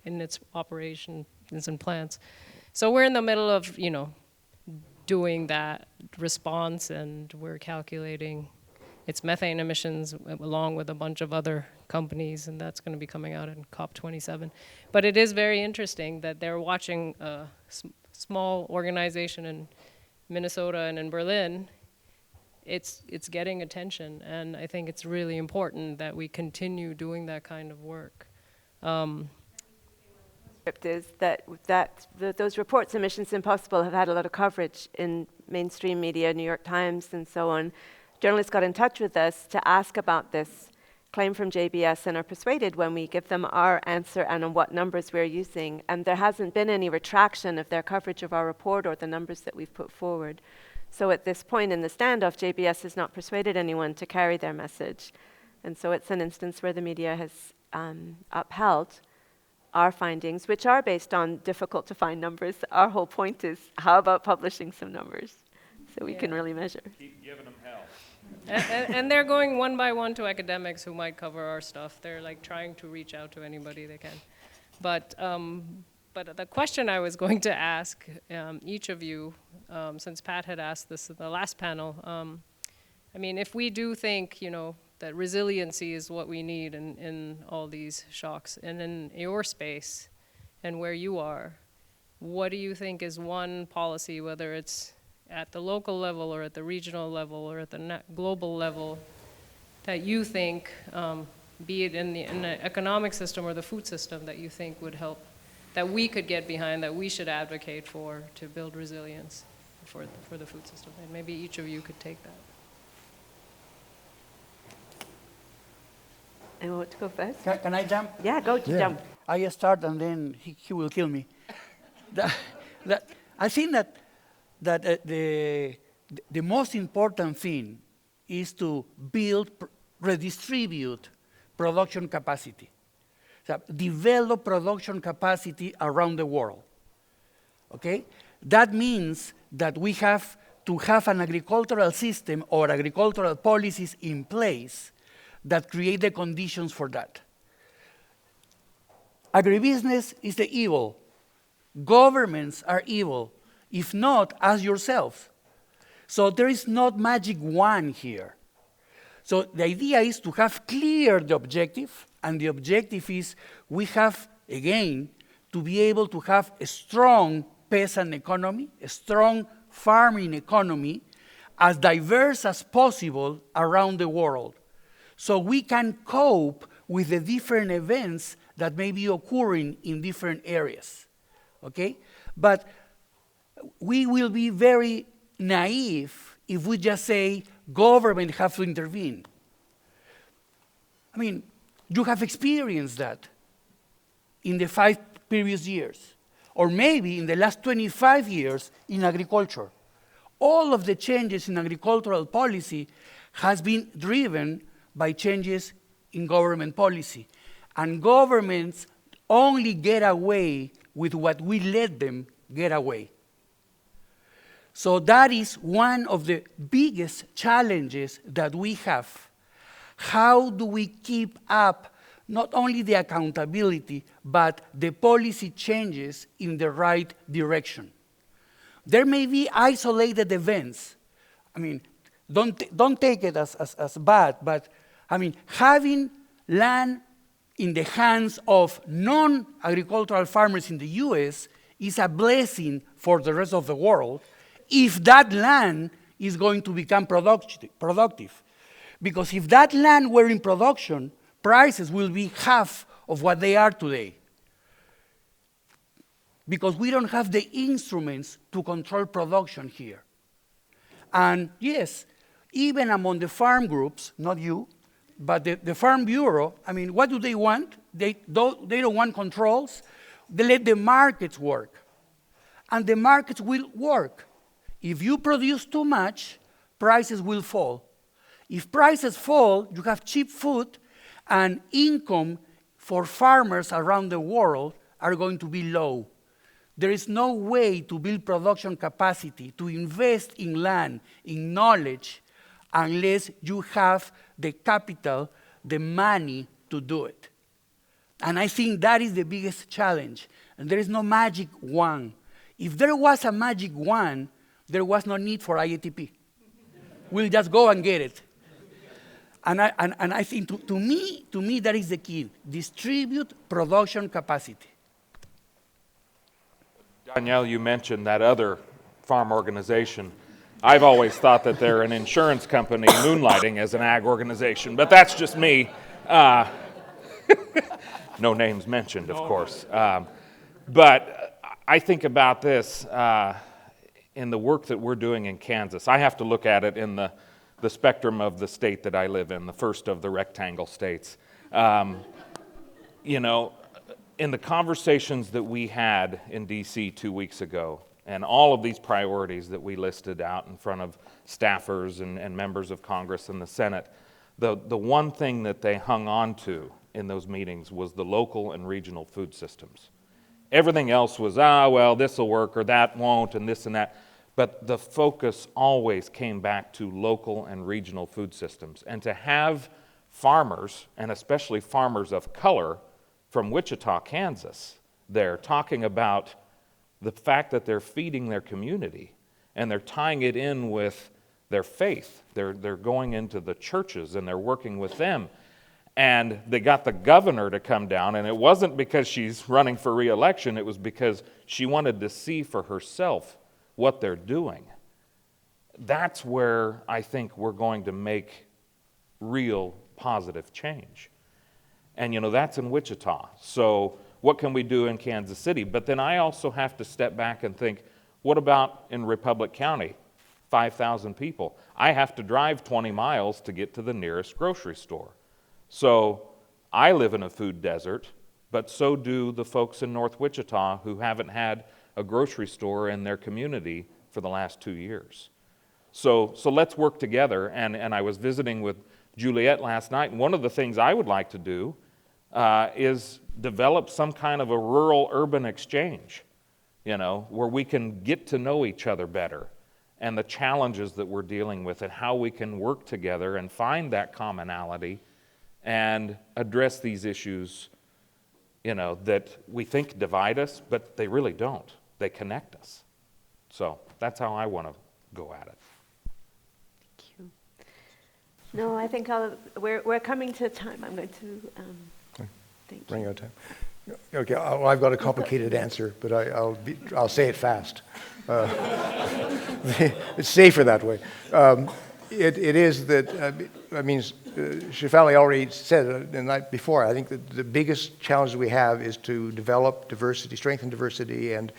in its operations and plants. So we're in the middle of doing that response, and we're calculating its methane emissions along with a bunch of other companies, and that's going to be coming out in COP27. But it is very interesting that they're watching a small organization in Minnesota and in Berlin. It's getting attention, and I think it's really important that we continue doing that kind of work. Is that those reports, Emissions Impossible, have had a lot of coverage in mainstream media, New York Times and so on. Journalists got in touch with us to ask about this claim from JBS and are persuaded when we give them our answer and on what numbers we're using. And there hasn't been any retraction of their coverage of our report or the numbers that we've put forward. So at this point in the standoff, JBS has not persuaded anyone to carry their message. And so it's an instance where the media has upheld our findings, which are based on difficult to find numbers. Our whole point is, how about publishing some numbers so we can really measure? Keep giving them hell. And they're going one by one to academics who might cover our stuff. They're trying to reach out to anybody they can. But the question I was going to ask each of you, since Pat had asked this in the last panel, if we do think, that resiliency is what we need in all these shocks, and in your space and where you are, what do you think is one policy, whether it's at the local level or at the regional level or at the global level, that you think, be it in the economic system or the food system, that you think would help, that we could get behind, that we should advocate for to build resilience for the food system? And maybe each of you could take that. I want to go first. Can I jump? Yeah, jump. I start and then he will kill me. I think that the most important thing is to redistribute production capacity. So develop production capacity around the world. Okay? That means that we have to have an agricultural system or agricultural policies in place that create the conditions for that. Agribusiness is the evil. Governments are evil. If not, ask yourself. So there is not magic wand here. So the idea is to have clear the objective, and the objective is we have, again, to be able to have a strong peasant economy, a strong farming economy, as diverse as possible around the world, so we can cope with the different events that may be occurring in different areas, okay? But we will be very naive if we just say government have to intervene. I mean, you have experienced that in the 5 previous years, or maybe in the last 25 years in agriculture. All of the changes in agricultural policy has been driven by changes in government policy. And governments only get away with what we let them get away. So that is one of the biggest challenges that we have. How do we keep up not only the accountability, but the policy changes in the right direction? There may be isolated events. I mean, don't take it as bad, but I mean, having land in the hands of non-agricultural farmers in the US is a blessing for the rest of the world if that land is going to become productive. Because if that land were in production, prices will be half of what they are today. Because we don't have the instruments to control production here. And yes, even among the farm groups, not you, but the Farm Bureau, I mean, what do they want? They don't want controls. They let the markets work. And the markets will work. If you produce too much, prices will fall. If prices fall, you have cheap food, and income for farmers around the world are going to be low. There is no way to build production capacity, to invest in land, in knowledge, unless you have the capital, the money to do it. And I think that is the biggest challenge. And there is no magic wand. If there was a magic wand, there was no need for IATP. We'll just go and get it. And I think to me, that is the key. Distribute production capacity. Danielle, you mentioned that other farm organization. I've always thought that they're an insurance company moonlighting as an ag organization, but that's just me. No names mentioned, of course. But I think about this in the work that we're doing in Kansas. I have to look at it in the spectrum of the state that I live in, the first of the rectangle states. You know, in the conversations that we had in D.C. 2 weeks ago, and all of these priorities that we listed out in front of staffers and members of Congress and the Senate, the one thing that they hung on to in those meetings was the local and regional food systems. Everything else was, well, this will work or that won't and this and that. But the focus always came back to local and regional food systems. And to have farmers, and especially farmers of color from Wichita, Kansas, there talking about the fact that they're feeding their community and they're tying it in with their faith. They're going into the churches and they're working with them. And they got the governor to come down, and it wasn't because she's running for re-election, it was because she wanted to see for herself what they're doing. That's where I think we're going to make real positive change. And you know, that's in Wichita. So what can we do in Kansas City? But then I also have to step back and think, what about in Republic County? 5,000 people. I have to drive 20 miles to get to the nearest grocery store. So I live in a food desert, but so do the folks in North Wichita who haven't had a grocery store in their community for the last 2 years. So let's work together. And I was visiting with Juliet last night, and one of the things I would like to do is develop some kind of a rural-urban exchange, you know, where we can get to know each other better and the challenges that we're dealing with and how we can work together and find that commonality and address these issues, you know, that we think divide us, but they really don't. They connect us. So that's how I want to go at it. Thank you. No, I think we're coming to time. I'm going to thank you. Running out of time. Okay, well, I've got a complicated answer, but I'll say it fast. It's safer that way. It is that, I mean, Shefali already said it the night before. I think that the biggest challenge we have is to develop diversity, strengthen diversity, and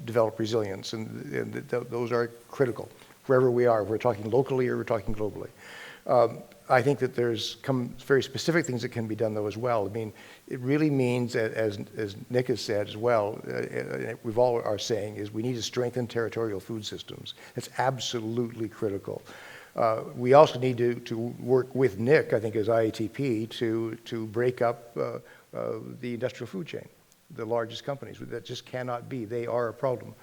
develop resilience. And those are critical wherever we are. We're talking locally or we're talking globally. I think that there's very specific things that can be done, though, as well. I mean, it really means, as Nick has said as well, we've all are saying, is we need to strengthen territorial food systems. It's absolutely critical. We also need to work with Nick, I think, as IATP, to break up the industrial food chain, the largest companies. That just cannot be. They are a problem.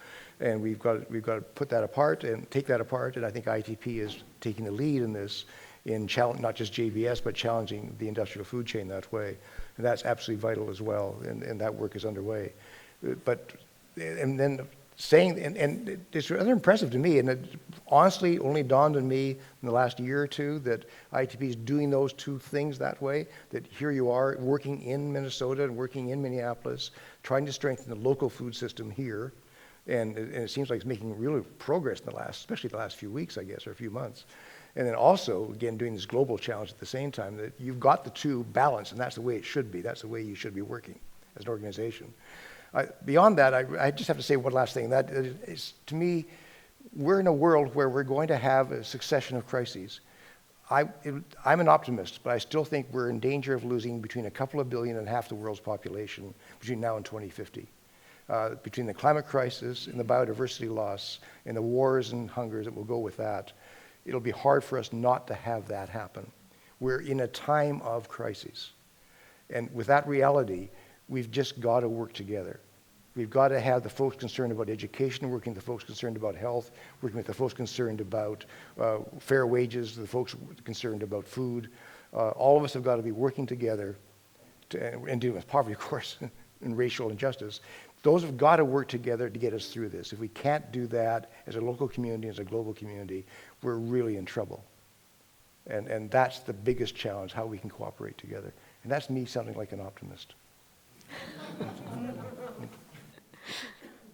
And we've got to put that apart and take that apart, and I think IATP is taking the lead in this, in not just JBS, but challenging the industrial food chain that way. And that's absolutely vital as well, and that work is underway. And then saying, and it's rather impressive to me, and it honestly only dawned on me in the last year or two that IATP is doing those two things that way, that here you are working in Minnesota and working in Minneapolis, trying to strengthen the local food system here. And it seems like it's making real progress in especially the last few weeks, I guess, or a few months. And then also, again, doing this global challenge at the same time, that you've got the two balanced, and that's the way it should be. That's the way you should be working as an organization. Beyond that, I just have to say one last thing. That is, to me, we're in a world where we're going to have a succession of crises. I'm an optimist, but I still think we're in danger of losing between a couple of billion and half the world's population between now and 2050. Between the climate crisis and the biodiversity loss and the wars and hungers that will go with that, it'll be hard for us not to have that happen. We're in a time of crisis. And with that reality, we've just got to work together. We've got to have the folks concerned about education, working with the folks concerned about health, working with the folks concerned about fair wages, the folks concerned about food. All of us have got to be working together and dealing with poverty, of course, and racial injustice. Those have got to work together to get us through this. If we can't do that as a local community, as a global community, we're really in trouble. And that's the biggest challenge, how we can cooperate together. And that's me sounding like an optimist.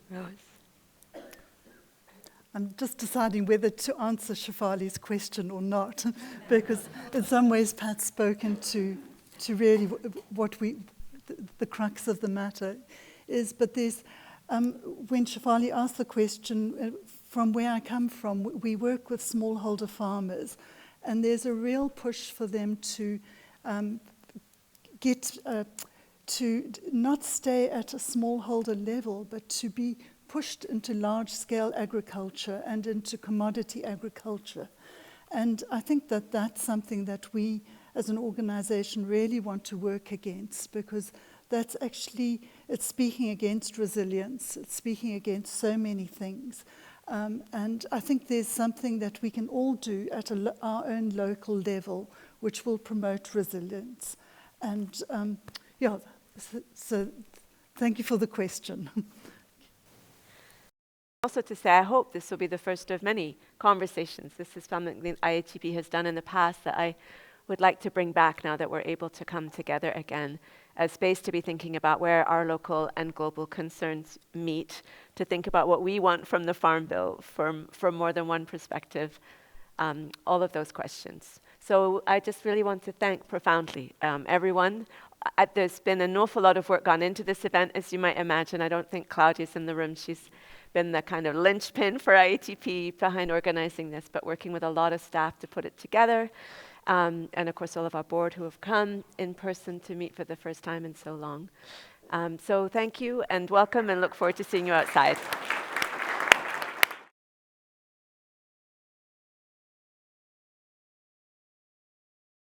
Rose. I'm just deciding whether to answer Shefali's question or not, because in some ways Pat's spoken to really what the crux of the matter is. But there's, when Shefali asked the question, from where I come from, we work with smallholder farmers, and there's a real push for them to to not stay at a smallholder level, but to be pushed into large-scale agriculture and into commodity agriculture. And I think that that's something that we, as an organization, really want to work against, because that's actually, it's speaking against resilience, it's speaking against so many things. And I think there's something that we can all do at our own local level, which will promote resilience. And so thank you for the question. Also to say, I hope this will be the first of many conversations. This is something that IATP has done in the past that I would like to bring back now that we're able to come together again, a space to be thinking about where our local and global concerns meet, to think about what we want from the Farm Bill from more than one perspective, all of those questions. So I just really want to thank profoundly everyone. There's been an awful lot of work gone into this event, as you might imagine. I don't think Claudia's in the room. She's been the kind of linchpin for IATP behind organizing this, but working with a lot of staff to put it together. And of course, all of our board who have come in person to meet for the first time in so long. So thank you and welcome, and look forward to seeing you outside.